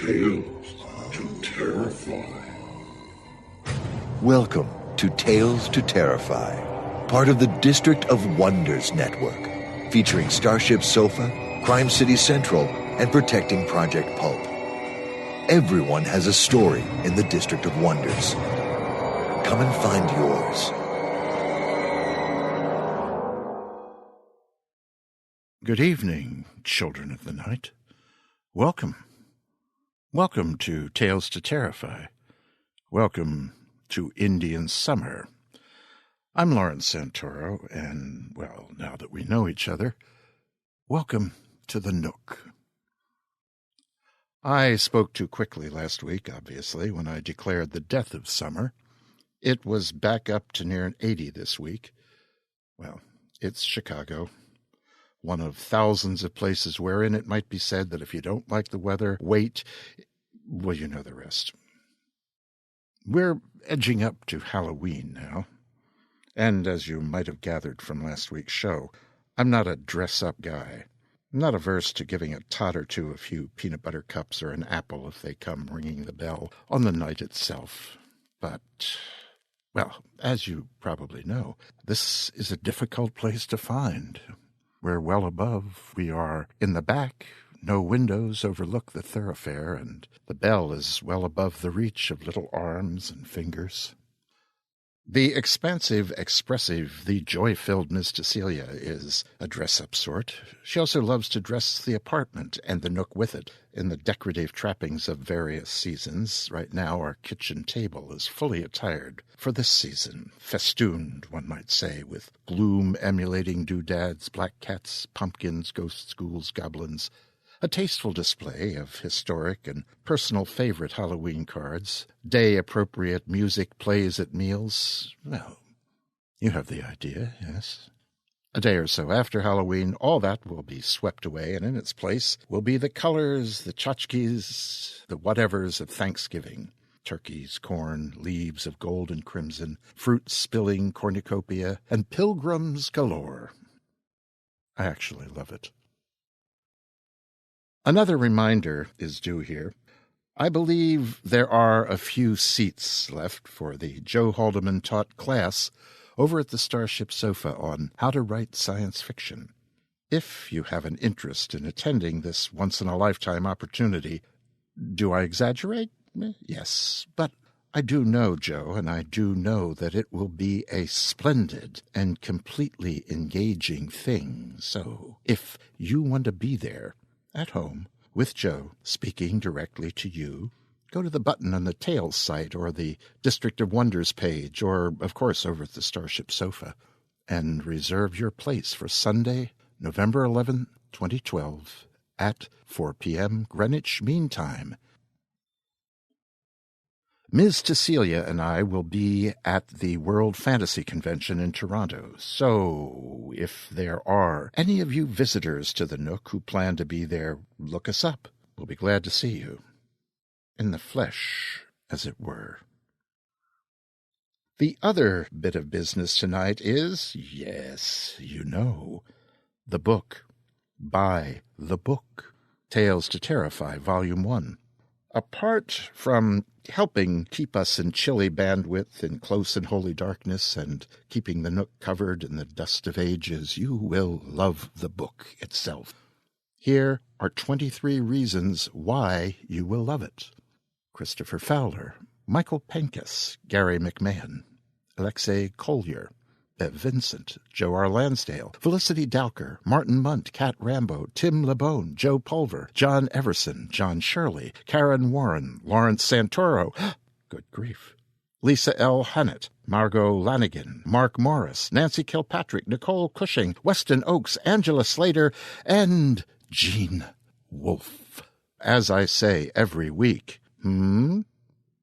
Tales to Terrify. Welcome to Tales to Terrify, part of the District of Wonders network, featuring Starship Sofa, Crime City Central, and Protecting Project Pulp. Everyone has a story in the District of Wonders. Come and find yours. Good evening, children of the night. Welcome. Welcome to Tales to Terrify. Welcome to Indian Summer. I'm Lawrence Santoro, and, well, now that we know each other, welcome to the Nook. I spoke too quickly last week, obviously, when I declared the death of summer. It was back up to near 80 this week. Well, it's Chicago, one of thousands of places wherein it might be said that if you don't like the weather, wait. Well, you know the rest. We're edging up to Halloween now, and as you might have gathered from last week's show, I'm not a dress-up guy. I'm not averse to giving a tot or two a few peanut butter cups or an apple if they come ringing the bell on the night itself. But, well, as you probably know, this is a difficult place to find. We're well above. We are in the back. No windows overlook the thoroughfare, and the bell is well above the reach of little arms and fingers. The expansive, expressive, the joy-filled Miss Cecilia is a dress-up sort. She also loves to dress the apartment and the nook with it in the decorative trappings of various seasons. Right now our kitchen table is fully attired for this season, festooned, one might say, with gloom-emulating doodads, black cats, pumpkins, ghosts, ghouls, goblins. A tasteful display of historic and personal favorite Halloween cards, day-appropriate music plays at meals. Well, you have the idea, yes. A day or so after Halloween, all that will be swept away, and in its place will be the colors, the tchotchkes, the whatevers of Thanksgiving. Turkeys, corn, leaves of gold and crimson, fruit-spilling cornucopia, and pilgrims galore. I actually love it. Another reminder is due here. I believe there are a few seats left for the Joe Haldeman taught class over at the Starship Sofa on how to write science fiction. If you have an interest in attending this once-in-a-lifetime opportunity, do I exaggerate? Yes, but I do know Joe, and I do know that it will be a splendid and completely engaging thing. So if you want to be there, at home, with Joe, speaking directly to you, go to the button on the Tales site or the District of Wonders page or, of course, over at the Starship Sofa, and reserve your place for Sunday, November 11, 2012, at 4 p.m. Greenwich Mean Time. Ms. Cecilia and I will be at the World Fantasy Convention in Toronto, so if there are any of you visitors to the Nook who plan to be there, look us up. We'll be glad to see you. In the flesh, as it were. The other bit of business tonight is, yes, you know, the book. Buy the book. Tales to Terrify, Volume 1. Apart from helping keep us in chilly bandwidth in close and holy darkness and keeping the Nook covered in the dust of ages, you will love the book itself. Here are 23 reasons why you will love it. Christopher Fowler, Michael Pencas, Gary McMahon, Alexei Collier, Bev Vincent, Joe R. Lansdale, Felicity Dowker, Martin Munt, Kat Rambo, Tim LeBone, Joe Pulver, John Everson, John Shirley, Karen Warren, Lawrence Santoro, good grief, Lisa L. Hunnett, Margot Lanigan, Mark Morris, Nancy Kilpatrick, Nicole Cushing, Weston Oakes, Angela Slater, and Gene Wolfe. As I say every week,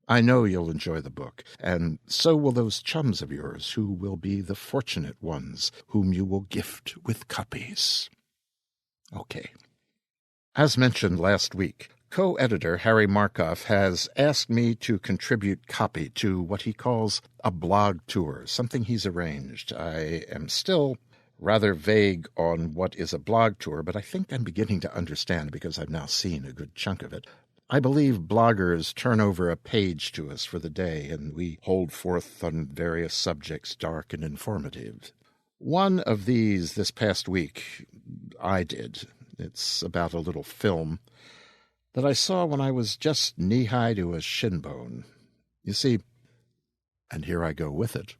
I know you'll enjoy the book, and so will those chums of yours who will be the fortunate ones whom you will gift with copies. Okay. As mentioned last week, co-editor Harry Markoff has asked me to contribute copy to what he calls a blog tour, something he's arranged. I am still rather vague on what is a blog tour, but I think I'm beginning to understand because I've now seen a good chunk of it. I believe bloggers turn over a page to us for the day, and we hold forth on various subjects dark and informative. One of these this past week I did. It's about a little film that I saw when I was just knee-high to a shin bone. You see, and here I go with it,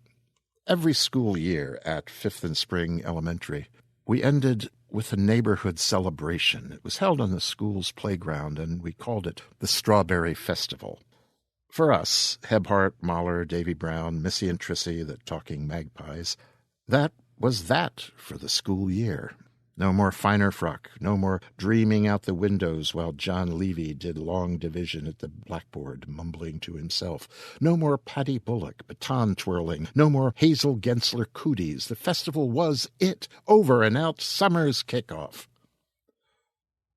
every school year at 5th and Spring Elementary, we ended with a neighborhood celebration. It was held on the school's playground, and we called it the Strawberry Festival. For us, Hebhart, Mahler, Davy Brown, Missy and Trissy, the Talking Magpies, that was that for the school year. No more finer frock, no more dreaming out the windows while John Levy did long division at the blackboard, mumbling to himself. No more Paddy Bullock, baton twirling. No more Hazel Gensler cooties. The festival was it, over and out, summer's kickoff.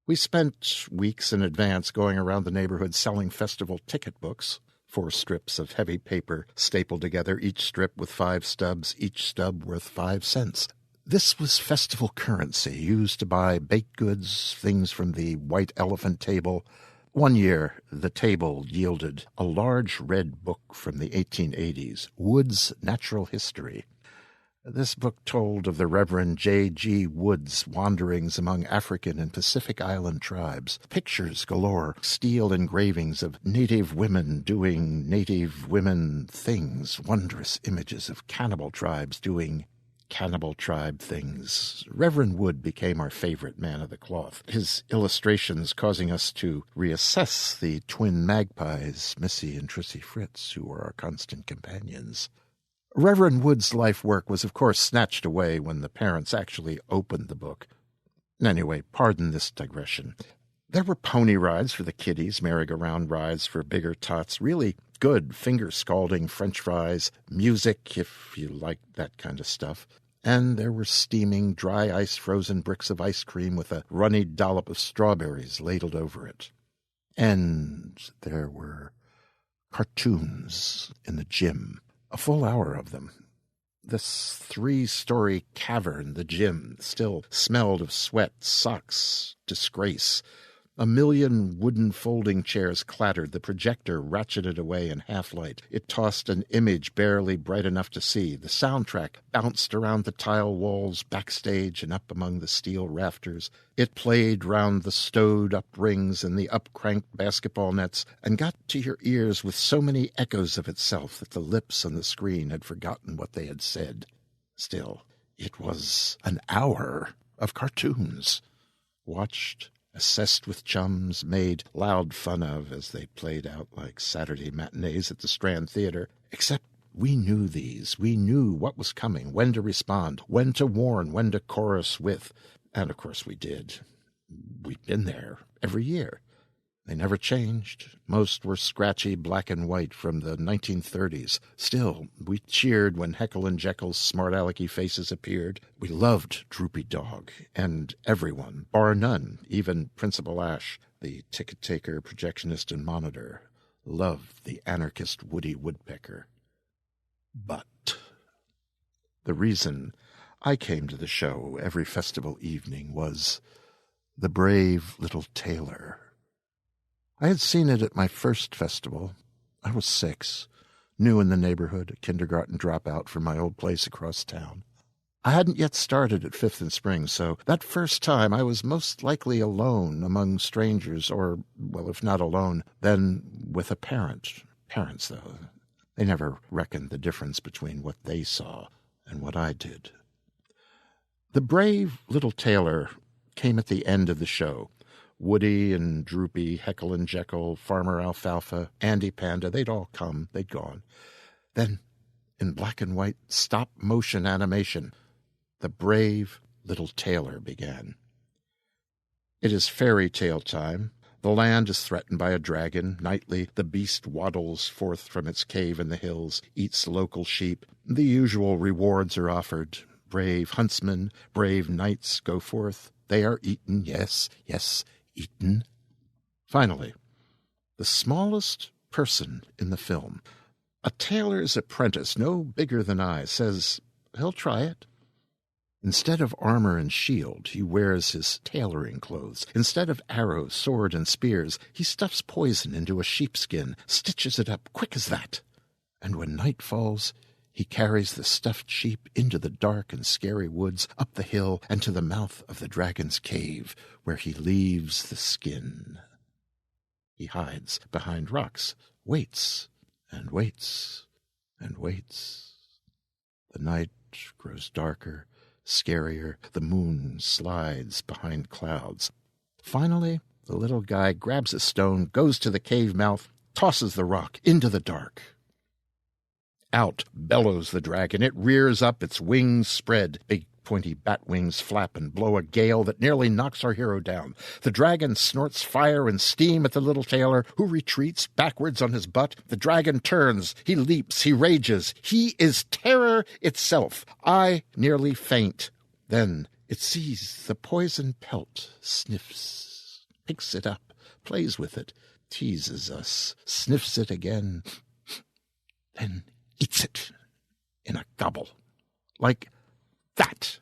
We spent weeks in advance going around the neighborhood selling festival ticket books. 4 strips of heavy paper stapled together, each strip with 5 stubs, each stub worth 5 cents. This was festival currency used to buy baked goods, things from the White Elephant table. One year, the table yielded a large red book from the 1880s, Wood's Natural History. This book told of the Reverend J.G. Wood's wanderings among African and Pacific Island tribes. Pictures galore, steel engravings of native women doing native women things, wondrous images of cannibal tribes doing cannibal tribe things. Reverend Wood became our favorite man of the cloth, his illustrations causing us to reassess the twin magpies, Missy and Trissy Fritz, who were our constant companions. Reverend Wood's life work was, of course, snatched away when the parents actually opened the book. Anyway, pardon this digression. There were pony rides for the kiddies, merry-go-round rides for bigger tots, really good finger-scalding French fries, music, if you like that kind of stuff. And there were steaming, dry ice frozen bricks of ice cream with a runny dollop of strawberries ladled over it. And there were cartoons in the gym, a full hour of them. This 3-story cavern, the gym, still smelled of sweat, socks, disgrace. A million wooden folding chairs clattered. The projector ratcheted away in half-light. It tossed an image barely bright enough to see. The soundtrack bounced around the tile walls, backstage and up among the steel rafters. It played round the stowed-up rings and the up-cranked basketball nets and got to your ears with so many echoes of itself that the lips on the screen had forgotten what they had said. Still, it was an hour of cartoons. Watched, assessed with chums, made loud fun of as they played out like Saturday matinees at the Strand Theatre. Except we knew these. We knew what was coming, when to respond, when to warn, when to chorus with. And of course we did. We'd been there every year. They never changed. Most were scratchy black and white from the 1930s. Still, we cheered when Heckle and Jekyll's smart-alecky faces appeared. We loved Droopy Dog, and everyone, bar none, even Principal Ash, the ticket-taker, projectionist, and monitor, loved the anarchist Woody Woodpecker. But the reason I came to the show every festival evening was The Brave Little Tailor. I had seen it at my first festival. I was 6, new in the neighborhood, a kindergarten dropout from my old place across town. I hadn't yet started at 5th and Spring, so that first time I was most likely alone among strangers, or, well, if not alone, then with a parent. Parents, though, they never reckoned the difference between what they saw and what I did. The Brave Little Tailor came at the end of the show. Woody and Droopy, Heckle and Jekyll, Farmer Alfalfa, Andy Panda, they'd all come, they'd gone. Then, in black and white stop-motion animation, The Brave Little Tailor began. It is fairy tale time. The land is threatened by a dragon. Nightly, the beast waddles forth from its cave in the hills, eats local sheep. The usual rewards are offered. Brave huntsmen, brave knights go forth. They are eaten, yes, eaten. Finally, the smallest person in the film, a tailor's apprentice no bigger than I, says he'll try it. Instead of armor and shield, he wears his tailoring clothes. Instead of arrows, sword, and spears, he stuffs poison into a sheepskin, stitches it up quick as that. And when night falls, he carries the stuffed sheep into the dark and scary woods, up the hill, and to the mouth of the dragon's cave, where he leaves the skin. He hides behind rocks, waits, and waits, and waits. The night grows darker, scarier. The moon slides behind clouds. Finally, the little guy grabs a stone, goes to the cave mouth, tosses the rock into the dark. Out bellows the dragon. It rears up, its wings spread. Big pointy bat wings flap and blow a gale that nearly knocks our hero down. The dragon snorts fire and steam at the little tailor, who retreats backwards on his butt. The dragon turns. He leaps. He rages. He is terror itself. I nearly faint. Then it sees the poison pelt, sniffs, picks it up, plays with it, teases us, sniffs it again, then eats it in a gobble. Like that.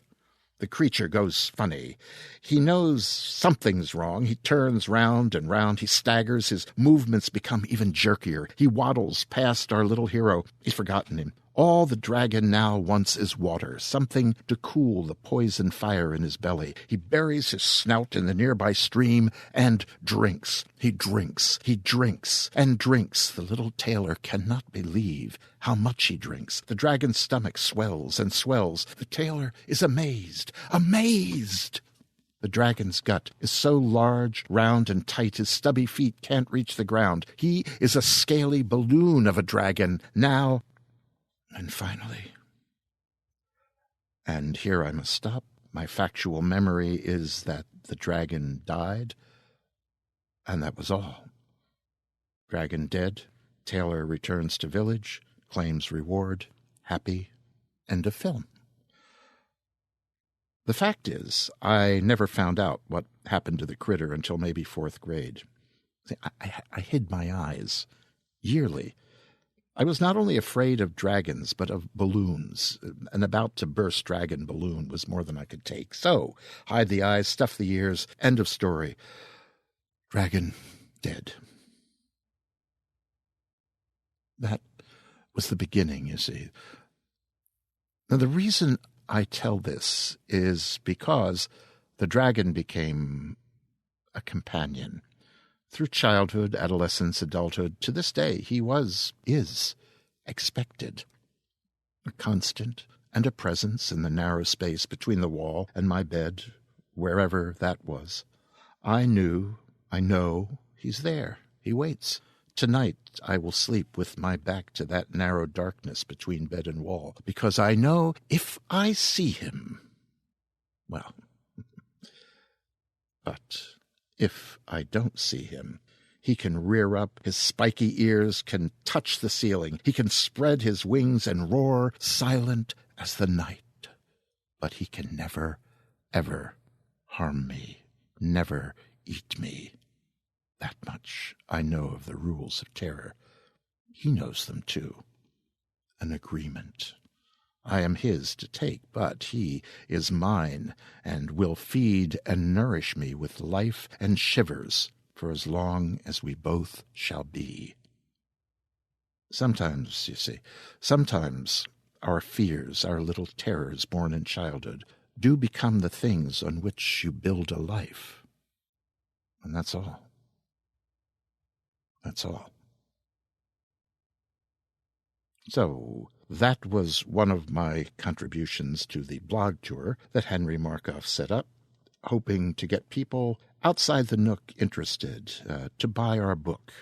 The creature goes funny. He knows something's wrong. He turns round and round. He staggers. His movements become even jerkier. He waddles past our little hero. He's forgotten him. All the dragon now wants is water, something to cool the poison fire in his belly. He buries his snout in the nearby stream and drinks. He drinks. He drinks and drinks. The little tailor cannot believe how much he drinks. The dragon's stomach swells and swells. The tailor is amazed. Amazed! The dragon's gut is so large, round, and tight his stubby feet can't reach the ground. He is a scaly balloon of a dragon. Now, and finally, and here I must stop. My factual memory is that the dragon died, and that was all. Dragon dead, tailor returns to village, claims reward, happy, end of film. The fact is, I never found out what happened to the critter until maybe 4th grade. I hid my eyes yearly. I was not only afraid of dragons, but of balloons. An about-to-burst dragon balloon was more than I could take. So, hide the eyes, stuff the ears, end of story. Dragon dead. That was the beginning, you see. Now, the reason I tell this is because the dragon became a companion. Through childhood, adolescence, adulthood, to this day, he is expected. A constant and a presence in the narrow space between the wall and my bed, wherever that was. I know he's there. He waits. Tonight I will sleep with my back to that narrow darkness between bed and wall, because I know if I see him, well, but if I don't see him, he can rear up, his spiky ears can touch the ceiling, he can spread his wings and roar, silent as the night. But he can never, ever harm me, never eat me. That much I know of the rules of terror. He knows them too. An agreement. I am his to take, but he is mine, and will feed and nourish me with life and shivers for as long as we both shall be. Sometimes, you see, our fears, our little terrors born in childhood, do become the things on which you build a life. And that's all. That's all. So, that was one of my contributions to the blog tour that Henry Markoff set up, hoping to get people outside the Nook interested to buy our book.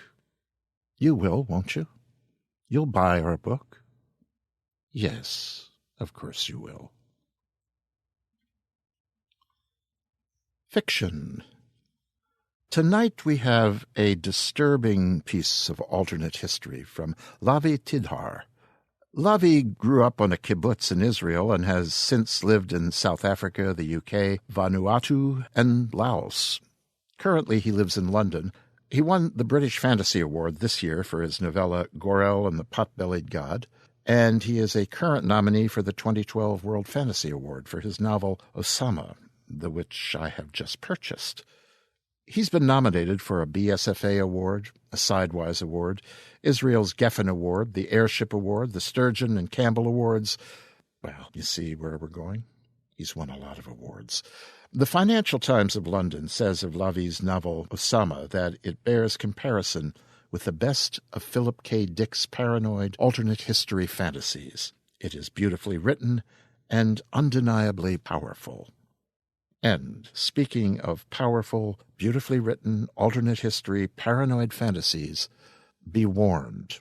You will, won't you? You'll buy our book? Yes, of course you will. Fiction. Tonight we have a disturbing piece of alternate history from Lavie Tidhar. Lavie grew up on a kibbutz in Israel and has since lived in South Africa, the UK, Vanuatu, and Laos. Currently he lives in London. He won the British Fantasy Award this year for his novella Gorel and the Pot-Bellied God. and he is a current nominee for the 2012 World Fantasy Award for his novel Osama, which I have just purchased. He's been nominated for a BSFA Award, a Sidewise Award, Israel's Geffen Award, the Airship Award, the Sturgeon and Campbell Awards. Well, you see where we're going? He's won a lot of awards. The Financial Times of London says of Lavie's novel Osama that it bears comparison with the best of Philip K. Dick's paranoid alternate history fantasies. It is beautifully written and undeniably powerful. And speaking of powerful, beautifully written, alternate history, paranoid fantasies, be warned.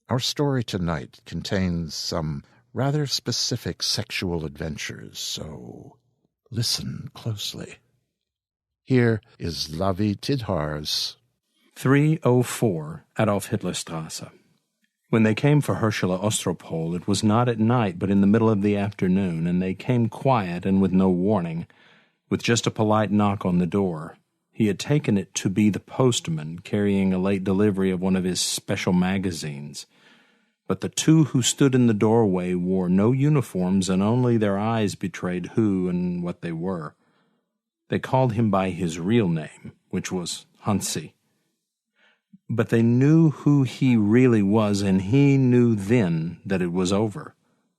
Our story tonight contains some rather specific sexual adventures, so listen closely. Here is Lavie Tidhar's 304 Adolph Hitler Strasse. When they came for Ursula Ostropol, it was not at night but in the middle of the afternoon, and they came quiet and with no warning, with just a polite knock on the door. He had taken it to be the postman, carrying a late delivery of one of his special magazines. But the two who stood in the doorway wore no uniforms, and only their eyes betrayed who and what they were. They called him by his real name, which was Hansi. But they knew who he really was, and he knew then that it was over.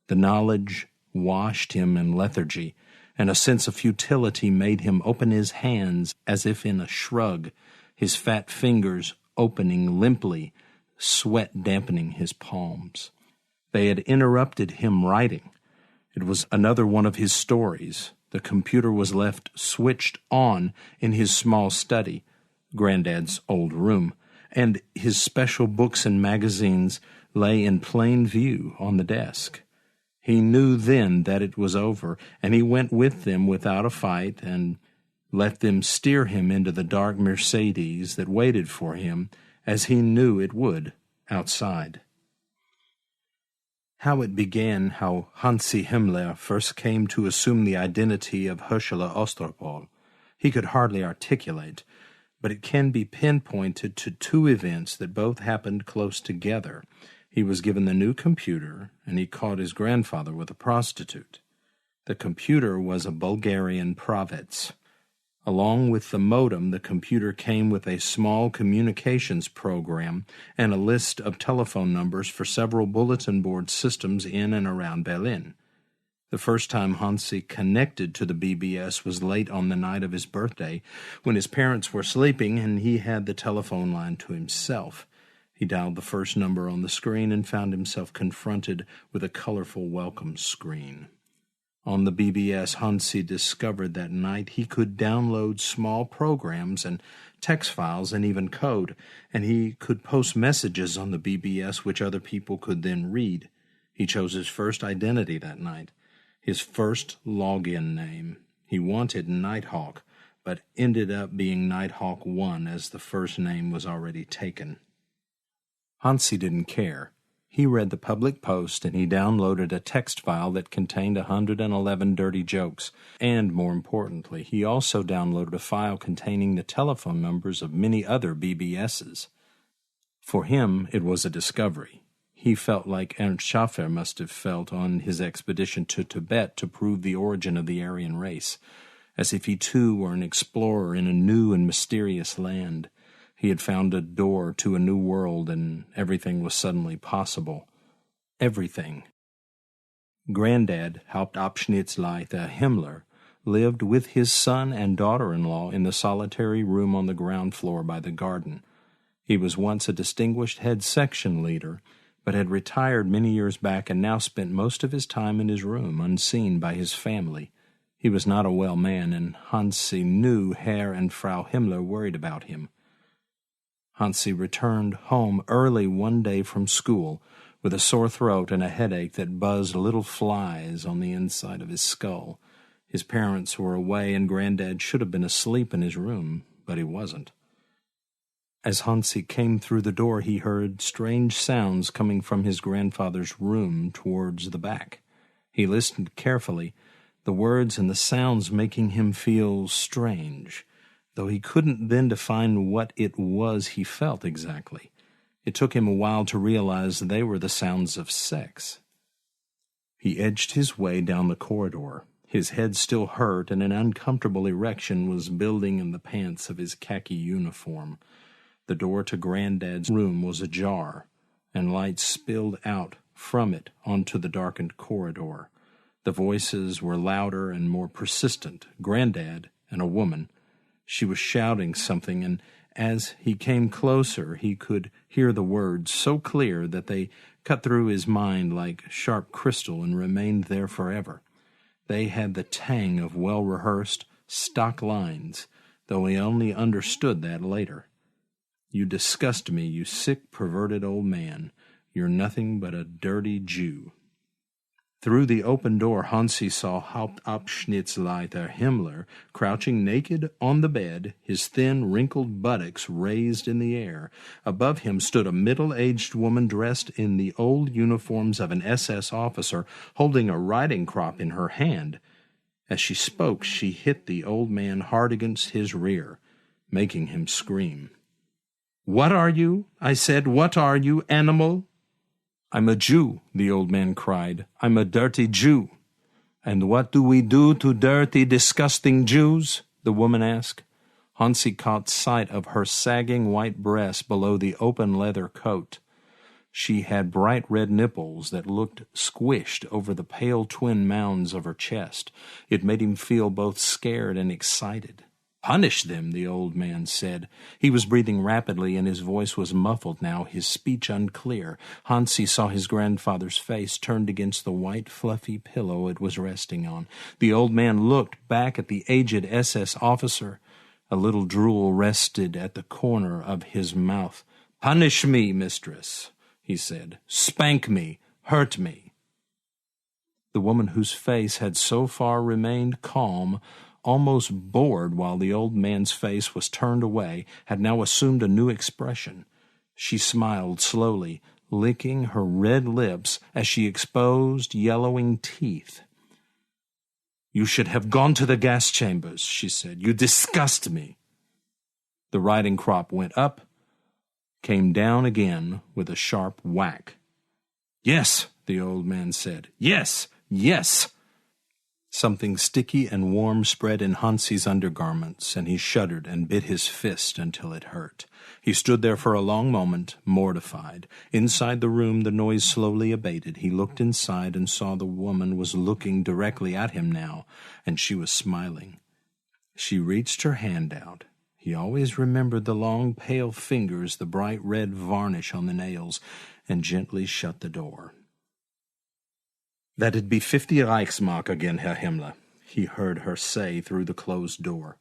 The knowledge washed him in lethargy, and a sense of futility made him open his hands as if in a shrug, his fat fingers opening limply, sweat dampening his palms. They had interrupted him writing. It was another one of his stories. The computer was left switched on in his small study, Granddad's old room, and his special books and magazines lay in plain view on the desk. He knew then that it was over, and he went with them without a fight and let them steer him into the dark Mercedes that waited for him, as he knew it would, outside. How it began, how Hansi Himmler first came to assume the identity of Ursula Ostropol, he could hardly articulate, but it can be pinpointed to two events that both happened close together. He was given the new computer, and he caught his grandfather with a prostitute. The computer was a Bulgarian Pravets. Along with the modem, the computer came with a small communications program and a list of telephone numbers for several bulletin board systems in and around Berlin. The first time Hansi connected to the BBS was late on the night of his birthday, when his parents were sleeping and he had the telephone line to himself. He dialed the first number on the screen and found himself confronted with a colorful welcome screen. On the BBS, Hansi discovered that night he could download small programs and text files and even code, and he could post messages on the BBS which other people could then read. He chose his first identity that night, his first login name. He wanted Nighthawk, but ended up being Nighthawk 1 as the first name was already taken. Hansi didn't care. He read the public post and he downloaded a text file that contained 111 dirty jokes, and more importantly, he also downloaded a file containing the telephone numbers of many other BBSs. For him, it was a discovery. He felt like Ernst Schaffer must have felt on his expedition to Tibet to prove the origin of the Aryan race, as if he too were an explorer in a new and mysterious land. He had found a door to a new world, and everything was suddenly possible. Everything. Granddad, Hauptabschnittsleiter Himmler, lived with his son and daughter-in-law in the solitary room on the ground floor by the garden. He was once a distinguished head section leader, but had retired many years back and now spent most of his time in his room, unseen by his family. He was not a well man, and Hansi knew Herr and Frau Himmler worried about him. Hansi returned home early one day from school with a sore throat and a headache that buzzed little flies on the inside of his skull. His parents were away, and Granddad should have been asleep in his room, but he wasn't. As Hansi came through the door, he heard strange sounds coming from his grandfather's room towards the back. He listened carefully, the words and the sounds making him feel strange, though he couldn't then define what it was he felt exactly. It took him a while to realize they were the sounds of sex. He edged his way down the corridor. His head still hurt, and an uncomfortable erection was building in the pants of his khaki uniform. The door to Granddad's room was ajar, and light spilled out from it onto the darkened corridor. The voices were louder and more persistent. Granddad and a woman. She was shouting something, and as he came closer, he could hear the words so clear that they cut through his mind like sharp crystal and remained there forever. They had the tang of well-rehearsed, stock lines, though he only understood that later. "You disgust me, you sick, perverted old man. You're nothing but a dirty Jew." Through the open door, Hansi saw Hauptabschnittsleiter Himmler crouching naked on the bed, his thin, wrinkled buttocks raised in the air. Above him stood a middle-aged woman dressed in the old uniforms of an SS officer, holding a riding crop in her hand. As she spoke, she hit the old man hard against his rear, making him scream. "What are you?" I said. "What are you, animal?" "I'm a Jew," the old man cried. "I'm a dirty Jew." "And what do we do to dirty, disgusting Jews?" the woman asked. Hansi caught sight of her sagging white breast below the open leather coat. She had bright red nipples that looked squished over the pale twin mounds of her chest. It made him feel both scared and excited. "Punish them," the old man said. He was breathing rapidly, and his voice was muffled now, his speech unclear. Hansi saw his grandfather's face turned against the white, fluffy pillow it was resting on. The old man looked back at the aged SS officer. A little drool rested at the corner of his mouth. "Punish me, mistress," he said. "Spank me, hurt me." The woman whose face had so far remained calm, almost bored while the old man's face was turned away, had now assumed a new expression. She smiled slowly, licking her red lips as she exposed yellowing teeth. "You should have gone to the gas chambers," she said. "You disgust me." The riding crop went up, came down again with a sharp whack. "Yes," the old man said. "Yes, yes." Something sticky and warm spread in Hansi's undergarments, and he shuddered and bit his fist until it hurt. He stood there for a long moment, mortified. Inside the room the noise slowly abated. He looked inside and saw the woman was looking directly at him now, and she was smiling. She reached her hand out. He always remembered the long, pale fingers, the bright red varnish on the nails, and gently shut the door. "That'd be 50 Reichsmark again, Herr Himmler," he heard her say through the closed door.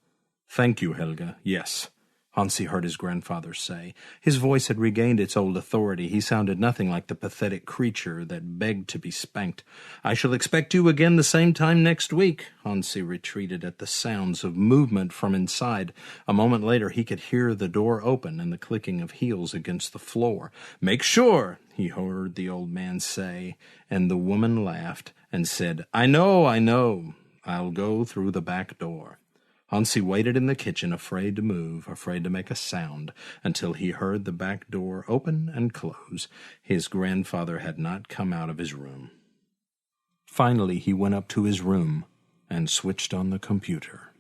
"Thank you, Helga, yes," Hansi heard his grandfather say. His voice had regained its old authority. He sounded nothing like the pathetic creature that begged to be spanked. "I shall expect you again the same time next week." Hansi retreated at the sounds of movement from inside. A moment later he could hear the door open and the clicking of heels against the floor. "Make sure," he heard the old man say, and the woman laughed and said, I know. I'll go through the back door." Hansi waited in the kitchen, afraid to move, afraid to make a sound, until he heard the back door open and close. His grandfather had not come out of his room. Finally, he went up to his room and switched on the computer.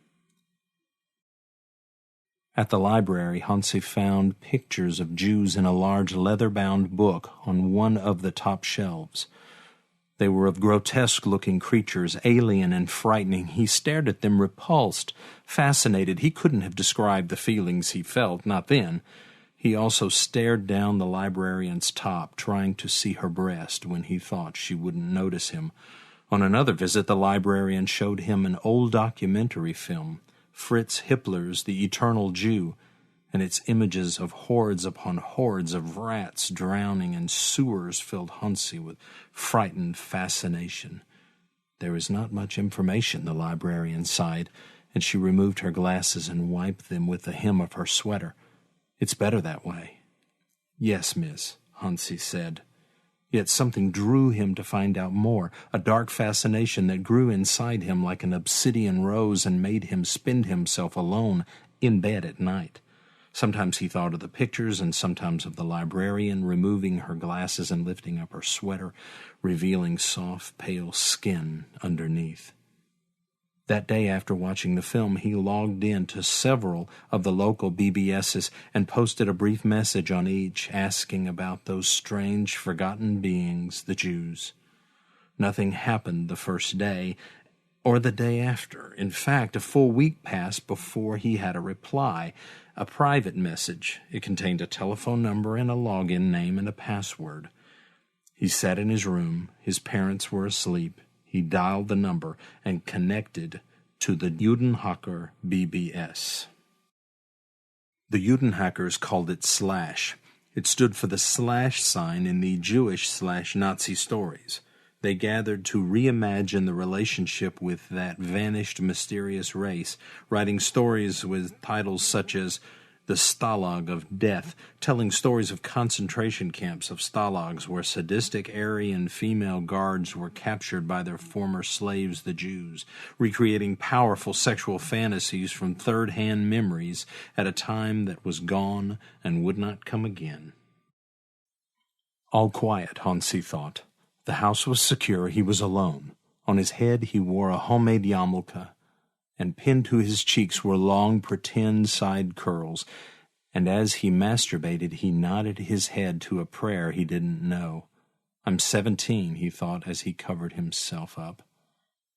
At the library, Hansi found pictures of Jews in a large leather-bound book on one of the top shelves. They were of grotesque-looking creatures, alien and frightening. He stared at them, repulsed, fascinated. He couldn't have described the feelings he felt, not then. He also stared down the librarian's top, trying to see her breast when he thought she wouldn't notice him. On another visit, the librarian showed him an old documentary film, Fritz Hippler's The Eternal Jew, and its images of hordes upon hordes of rats drowning in sewers filled Hansi with frightened fascination. "There is not much information," the librarian sighed, and she removed her glasses and wiped them with the hem of her sweater. "It's better that way." "Yes, miss," Hansi said. Yet something drew him to find out more, a dark fascination that grew inside him like an obsidian rose and made him spend himself alone in bed at night. Sometimes he thought of the pictures, and sometimes of the librarian removing her glasses and lifting up her sweater, revealing soft, pale skin underneath. That day after watching the film, he logged in to several of the local BBSs and posted a brief message on each asking about those strange, forgotten beings, the Jews. Nothing happened the first day or the day after. In fact, a full week passed before he had a reply, a private message. It contained a telephone number and a login name and a password. He sat in his room. His parents were asleep. He dialed the number and connected to the Judenhacker BBS. The Judenhackers called it Slash. It stood for the slash sign in the Jewish/Nazi stories. They gathered to reimagine the relationship with that vanished mysterious race, writing stories with titles such as The Stalag of Death, telling stories of concentration camps of stalags where sadistic Aryan female guards were captured by their former slaves, the Jews, recreating powerful sexual fantasies from third-hand memories at a time that was gone and would not come again. All quiet, Hansi thought. The house was secure. He was alone. On his head he wore a homemade yarmulke, and pinned to his cheeks were long pretend side curls, and as he masturbated he nodded his head to a prayer he didn't know. "I'm 17, he thought as he covered himself up,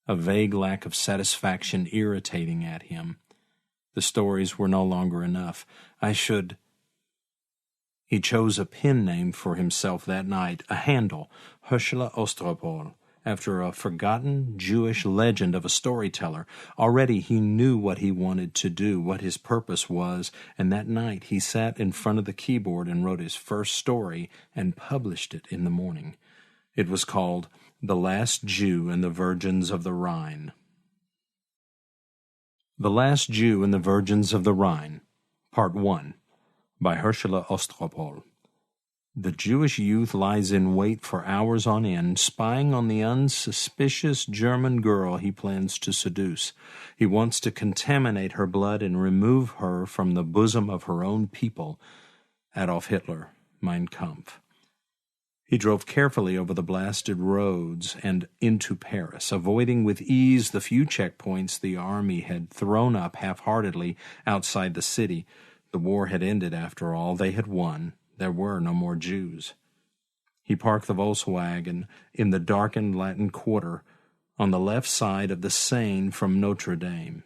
a vague lack of satisfaction irritating at him. The stories were no longer enough. He chose a pen name for himself that night, a handle, Hiltler Ostropol, after a forgotten Jewish legend of a storyteller. Already he knew what he wanted to do, what his purpose was, and that night he sat in front of the keyboard and wrote his first story and published it in the morning. It was called The Last Jew and the Virgins of the Rhine. The Last Jew and the Virgins of the Rhine, Part 1, by Hiltler Ostropol. The Jewish youth lies in wait for hours on end, spying on the unsuspicious German girl he plans to seduce. He wants to contaminate her blood and remove her from the bosom of her own people. Adolf Hitler, Mein Kampf. He drove carefully over the blasted roads and into Paris, avoiding with ease the few checkpoints the army had thrown up half-heartedly outside the city. The war had ended, after all. They had won. There were no more Jews. He parked the Volkswagen in the darkened Latin Quarter on the left side of the Seine from Notre Dame.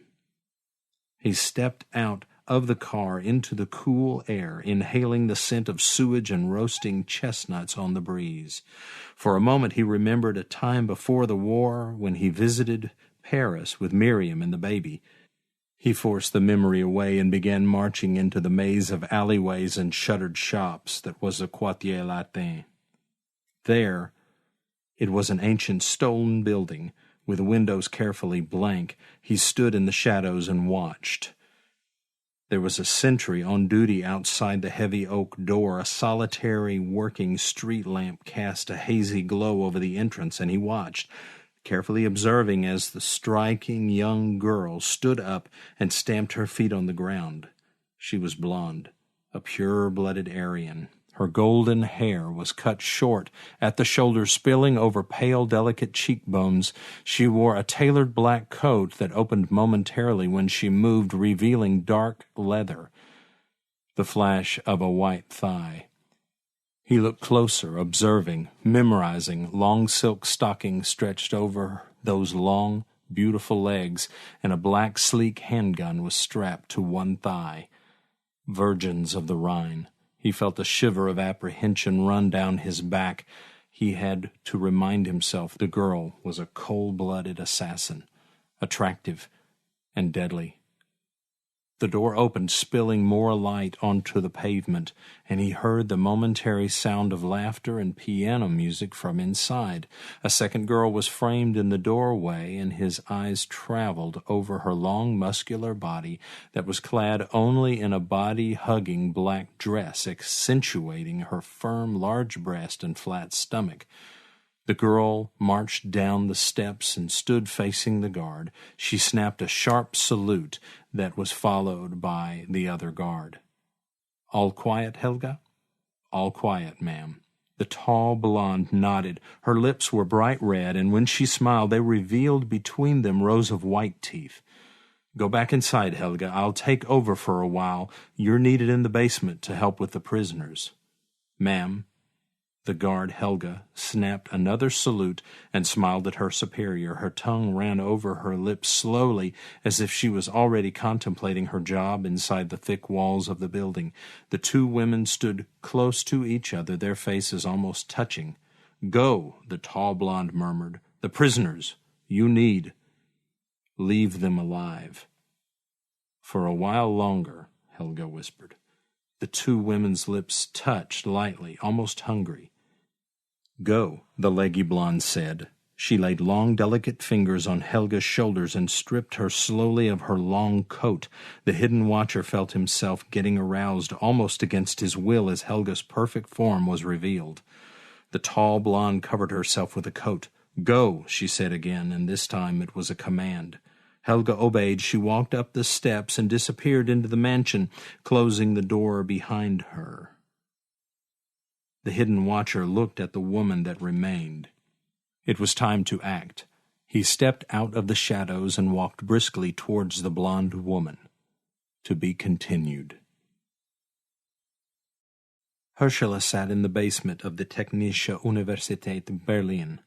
He stepped out of the car into the cool air, inhaling the scent of sewage and roasting chestnuts on the breeze. For a moment he remembered a time before the war when he visited Paris with Miriam and the baby. He forced the memory away and began marching into the maze of alleyways and shuttered shops that was the Quartier Latin. There, it was an ancient stone building with windows carefully blank. He stood in the shadows and watched. There was a sentry on duty outside the heavy oak door. A solitary working street lamp cast a hazy glow over the entrance, and he watched, carefully observing as the striking young girl stood up and stamped her feet on the ground. She was blonde, a pure-blooded Aryan. Her golden hair was cut short at the shoulders, spilling over pale, delicate cheekbones. She wore a tailored black coat that opened momentarily when she moved, revealing dark leather, the flash of a white thigh. He looked closer, observing, memorizing. Long silk stockings stretched over those long, beautiful legs, and a black, sleek handgun was strapped to one thigh. Virgins of the Rhine. He felt a shiver of apprehension run down his back. He had to remind himself the girl was a cold-blooded assassin, attractive and deadly. The door opened, spilling more light onto the pavement, and he heard the momentary sound of laughter and piano music from inside. A second girl was framed in the doorway, and his eyes traveled over her long, muscular body that was clad only in a body-hugging black dress, accentuating her firm, large breast and flat stomach. The girl marched down the steps and stood facing the guard. She snapped a sharp salute that was followed by the other guard. All quiet, Helga?" "All quiet, ma'am." The tall blonde nodded. Her lips were bright red, and when she smiled, they revealed between them rows of white teeth. "Go back inside, Helga. I'll take over for a while. You're needed in the basement to help with the prisoners." "Ma'am." The guard, Helga, snapped another salute and smiled at her superior. Her tongue ran over her lips slowly, as if she was already contemplating her job inside the thick walls of the building. The two women stood close to each other, their faces almost touching. "Go," the tall blonde murmured. "The prisoners. You need. Leave them alive." "For a while longer," Helga whispered. The two women's lips touched lightly, almost hungry. "Go," the leggy blonde said. She laid long, delicate fingers on Helga's shoulders and stripped her slowly of her long coat. The hidden watcher felt himself getting aroused almost against his will as Helga's perfect form was revealed. The tall blonde covered herself with a coat. "Go," she said again, and this time it was a command. Helga obeyed. She walked up the steps and disappeared into the mansion, closing the door behind her. The hidden watcher looked at the woman that remained. It was time to act. He stepped out of the shadows and walked briskly towards the blonde woman. To be continued. Ursula sat in the basement of the Technische Universität Berlin,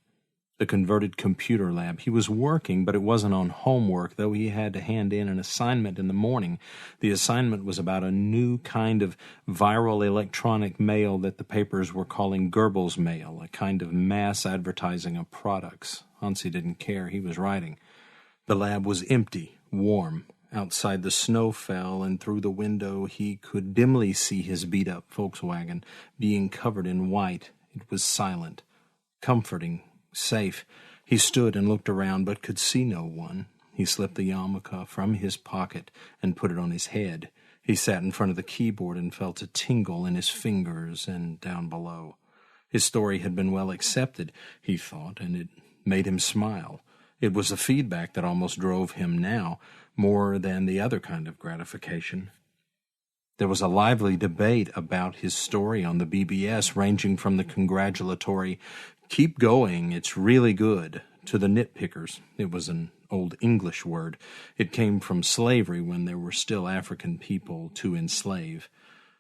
the converted computer lab. He was working, but it wasn't on homework, though he had to hand in an assignment in the morning. The assignment was about a new kind of viral electronic mail that the papers were calling Goebbels mail, a kind of mass advertising of products. Hansi didn't care. He was writing. The lab was empty, warm. Outside the snow fell, and through the window he could dimly see his beat-up Volkswagen being covered in white. It was silent, comforting, safe. He stood and looked around, but could see no one. He slipped the yarmulke from his pocket and put it on his head. He sat in front of the keyboard and felt a tingle in his fingers and down below. His story had been well accepted, he thought, and it made him smile. It was a feedback that almost drove him now, more than the other kind of gratification. There was a lively debate about his story on the BBS, ranging from the congratulatory, "Keep going, it's really good," to the nitpickers. It was an old English word. It came from slavery when there were still African people to enslave,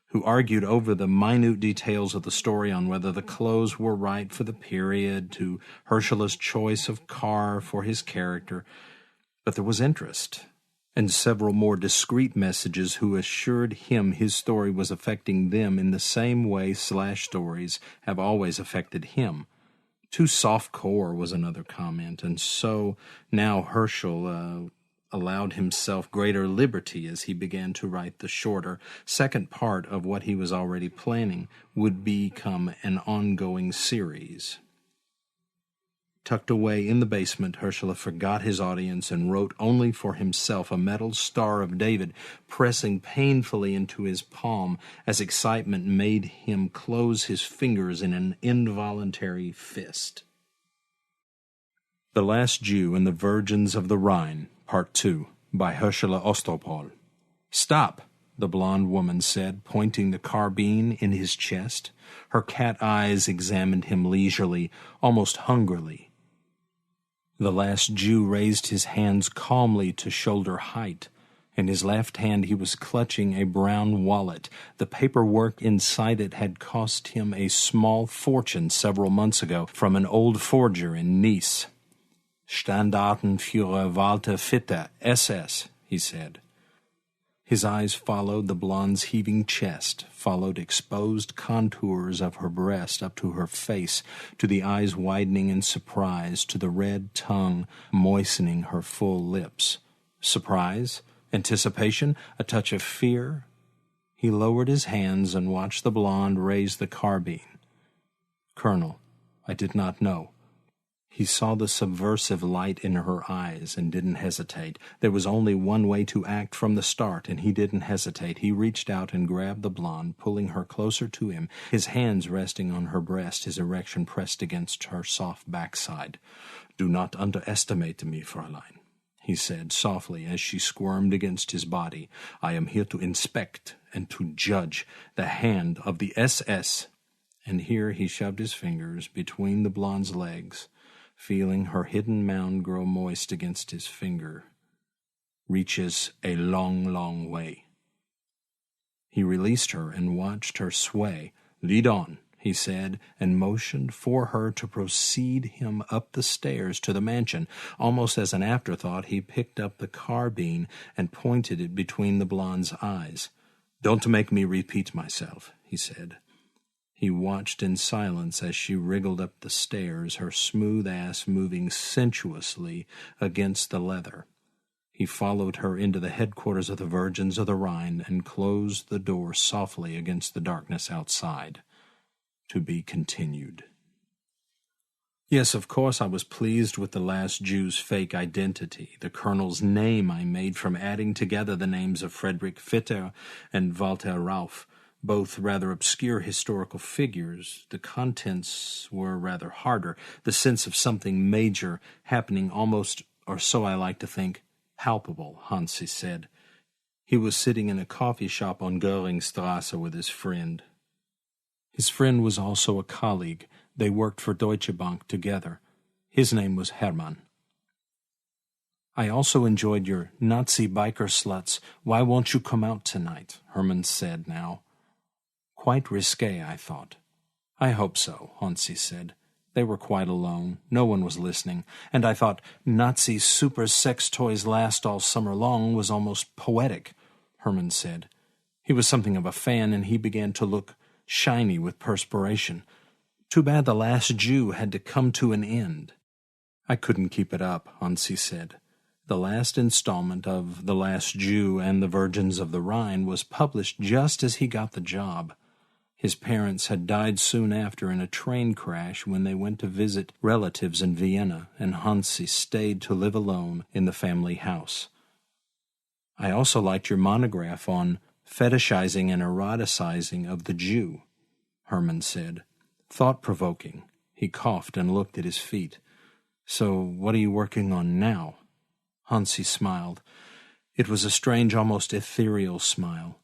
who argued over the minute details of the story, on whether the clothes were right for the period, to Ursula's choice of car for his character. But there was interest, and several more discreet messages who assured him his story was affecting them in the same way stories have always affected him. Too soft-core was another comment, and so now Herschel allowed himself greater liberty as he began to write the shorter second part of what he was already planning would become an ongoing series. Tucked away in the basement, Ursula forgot his audience and wrote only for himself, a metal Star of David pressing painfully into his palm as excitement made him close his fingers in an involuntary fist. The Last Jew and the Virgins of the Rhine, Part 2, by Ursula Ostropol. "Stop," the blonde woman said, pointing the carbine in his chest. Her cat eyes examined him leisurely, almost hungrily. The last Jew raised his hands calmly to shoulder height. In his left hand he was clutching a brown wallet. The paperwork inside it had cost him a small fortune several months ago from an old forger in Nice. "Standartenführer Walter Fitter, SS," he said. His eyes followed the blonde's heaving chest, followed exposed contours of her breast up to her face, to the eyes widening in surprise, to the red tongue moistening her full lips. Surprise? Anticipation? A touch of fear? He lowered his hands and watched the blonde raise the carbine. "Colonel, I did not know." He saw the subversive light in her eyes and didn't hesitate. There was only one way to act from the start, and he didn't hesitate. He reached out and grabbed the blonde, pulling her closer to him, his hands resting on her breast, his erection pressed against her soft backside. "Do not underestimate me, Fräulein," he said softly as she squirmed against his body. "I am here to inspect and to judge the hand of the SS. And here he shoved his fingers between the blonde's legs, feeling her hidden mound grow moist against his finger. Reaches a long, long way. He released her and watched her sway. "Lead on," he said, and motioned for her to precede him up the stairs to the mansion. Almost as an afterthought, he picked up the carbine and pointed it between the blonde's eyes. "Don't make me repeat myself," he said. He watched in silence as she wriggled up the stairs, her smooth ass moving sensuously against the leather. He followed her into the headquarters of the Virgins of the Rhine and closed the door softly against the darkness outside. To be continued. Yes, of course I was pleased with the last Jew's fake identity, the colonel's name I made from adding together the names of Friedrich Fitter and Walter Rauff, both rather obscure historical figures. The contents were rather harder, the sense of something major happening almost, or so I like to think, palpable, Hansi said. He was sitting in a coffee shop on Strasse with his friend. His friend was also a colleague. They worked for Deutsche Bank together. His name was Hermann. "I also enjoyed your Nazi biker sluts. Why won't you come out tonight?" Hermann said now. Quite risque, I thought. "I hope so," Hansi said. They were quite alone. No one was listening. And I thought Nazi super sex toys last all summer long was almost poetic, Hermann said. He was something of a fan, and he began to look shiny with perspiration. Too bad the last Jew had to come to an end. I couldn't keep it up, Hansi said. The last installment of The Last Jew and the Virgins of the Rhine was published just as he got the job. His parents had died soon after in a train crash when they went to visit relatives in Vienna, and Hansi stayed to live alone in the family house. I also liked your monograph on fetishizing and eroticizing of the Jew, Hermann said. Thought-provoking. He coughed and looked at his feet. So what are you working on now? Hansi smiled. It was a strange, almost ethereal smile.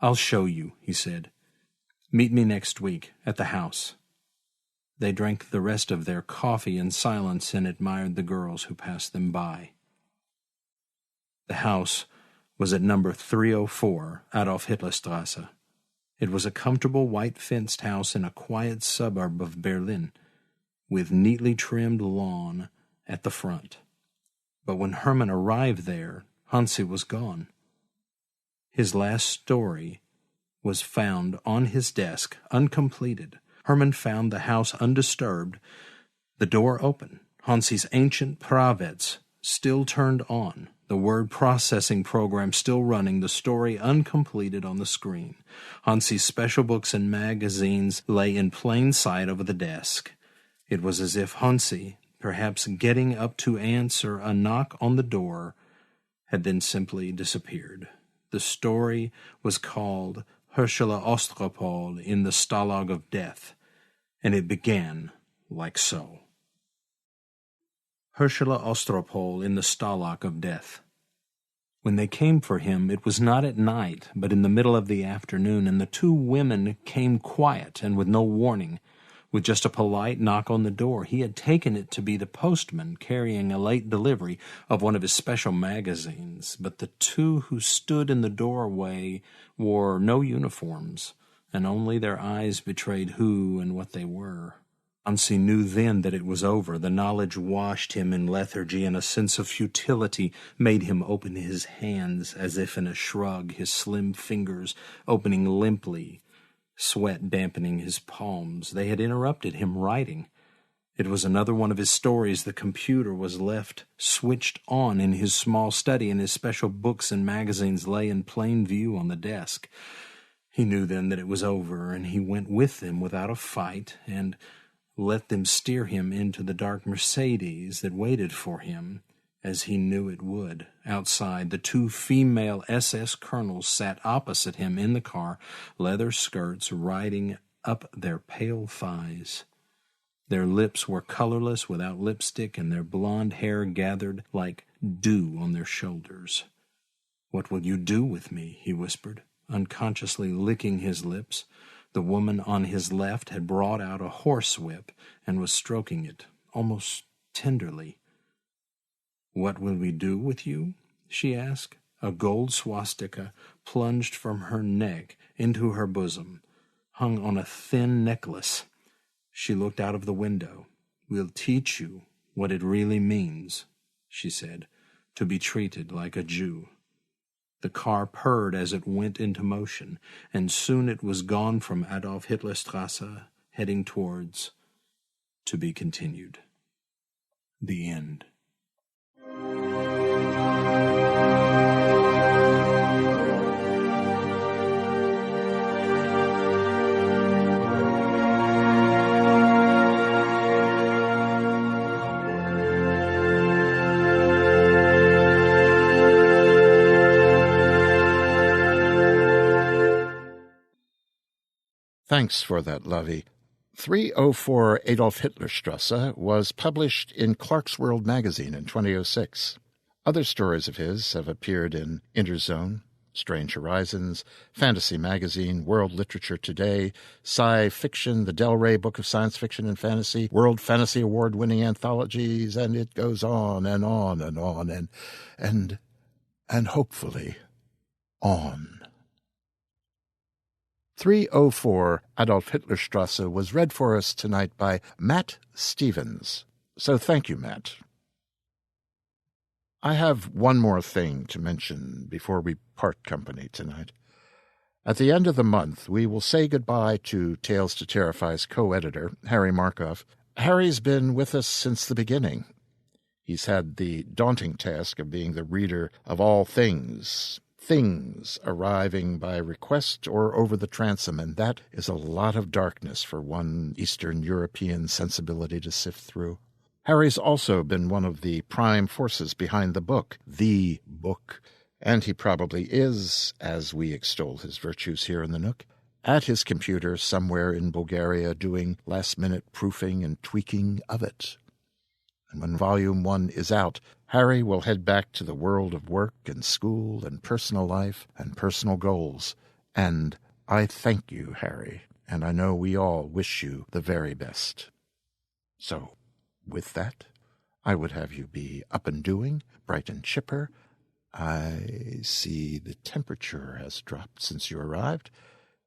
I'll show you, he said. Meet me next week at the house. They drank the rest of their coffee in silence and admired the girls who passed them by. The house was at number 304, Adolph Hitler Strasse. It was a comfortable white-fenced house in a quiet suburb of Berlin, with neatly trimmed lawn at the front. But when Hermann arrived there, Hansi was gone. His last story was found on his desk, uncompleted. Hermann found the house undisturbed, the door open, Hansi's ancient Pravets still turned on, the word processing program still running, the story uncompleted on the screen. Hansi's special books and magazines lay in plain sight over the desk. It was as if Hansi, perhaps getting up to answer a knock on the door, had then simply disappeared. The story was called Ursula Ostropol in the Stalag of Death, and it began like so. Ursula Ostropol in the Stalag of Death. When they came for him, it was not at night, but in the middle of the afternoon, and the two women came quiet and with no warning. With just a polite knock on the door, he had taken it to be the postman carrying a late delivery of one of his special magazines, but the two who stood in the doorway wore no uniforms, and only their eyes betrayed who and what they were. Hansi knew then that it was over. The knowledge washed him in lethargy, and a sense of futility made him open his hands as if in a shrug, his slim fingers opening limply, sweat dampening his palms. They had interrupted him writing. It was another one of his stories. The computer was left switched on in his small study, and his special books and magazines lay in plain view on the desk. He knew then that it was over, and he went with them without a fight, and let them steer him into the dark Mercedes that waited for him, as he knew it would. Outside, the two female SS colonels sat opposite him in the car, leather skirts riding up their pale thighs. Their lips were colorless without lipstick, and their blonde hair gathered like dew on their shoulders. "What will you do with me?" he whispered. unconsciously licking his lips. The woman on his left had brought out a horsewhip and was stroking it, almost tenderly. "What will we do with you?" she asked. A gold swastika plunged from her neck into her bosom, hung on a thin necklace. She looked out of the window. "We'll teach you what it really means," she said, "to be treated like a Jew." The car purred as it went into motion, and soon it was gone from Adolph Hitler Strasse, heading towards to be continued. The end. Thanks for that, Lavie. 304 Adolf Hitler Strasse was published in Clark's World magazine in 2006. Other stories of his have appeared in Interzone, Strange Horizons, Fantasy Magazine, World Literature Today, Sci Fiction, the Del Rey Book of Science Fiction and Fantasy, World Fantasy Award-winning anthologies, and it goes on and on and on and hopefully on. 304 Adolf Hitler Strasse was read for us tonight by Matt Stevens. So thank you, Matt. I have one more thing to mention before we part company tonight. At the end of the month, we will say goodbye to Tales to Terrify's co-editor, Harry Markov. Harry's been with us since the beginning. He's had the daunting task of being the reader of all things arriving by request or over the transom, and that is a lot of darkness for one Eastern European sensibility to sift through. Harry's also been one of the prime forces behind the book, and he probably is, as we extol his virtues here in the Nook, at his computer somewhere in Bulgaria doing last-minute proofing and tweaking of it. And when Volume 1 is out, Harry will head back to the world of work and school and personal life and personal goals. And I thank you, Harry, and I know we all wish you the very best. So, with that, I would have you be up and doing, bright and chipper. I see the temperature has dropped since you arrived.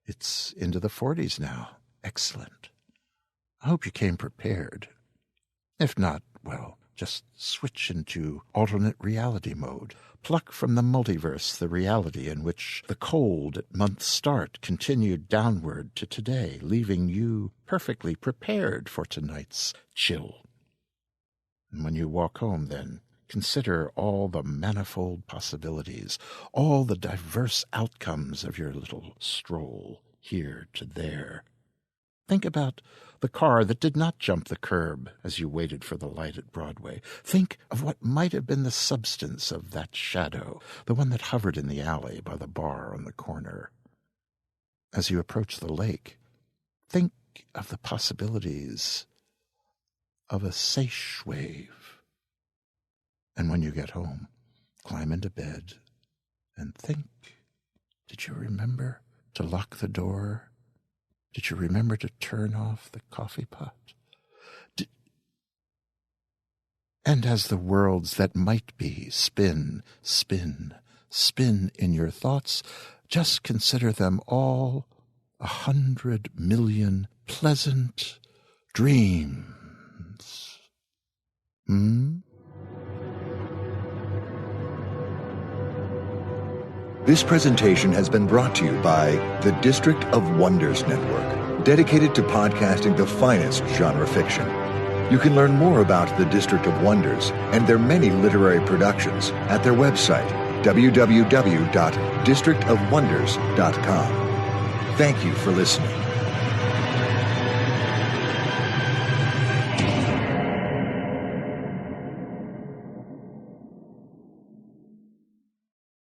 It's into the 40s now. Excellent. I hope you came prepared. If not, well, just switch into alternate reality mode. Pluck from the multiverse the reality in which the cold at month's start continued downward to today, leaving you perfectly prepared for tonight's chill. And when you walk home, then, consider all the manifold possibilities, all the diverse outcomes of your little stroll here to there. Think about the car that did not jump the curb as you waited for the light at Broadway. Think of what might have been the substance of that shadow, the one that hovered in the alley by the bar on the corner. As you approach the lake, think of the possibilities of a seiche wave. And when you get home, climb into bed and think, did you remember to lock the door? Did you remember to turn off the coffee pot? And as the worlds that might be spin, spin, spin in your thoughts, just consider them all 100 million pleasant dreams. This presentation has been brought to you by the District of Wonders Network, dedicated to podcasting the finest genre fiction. You can learn more about the District of Wonders and their many literary productions at their website, www.districtofwonders.com. Thank you for listening.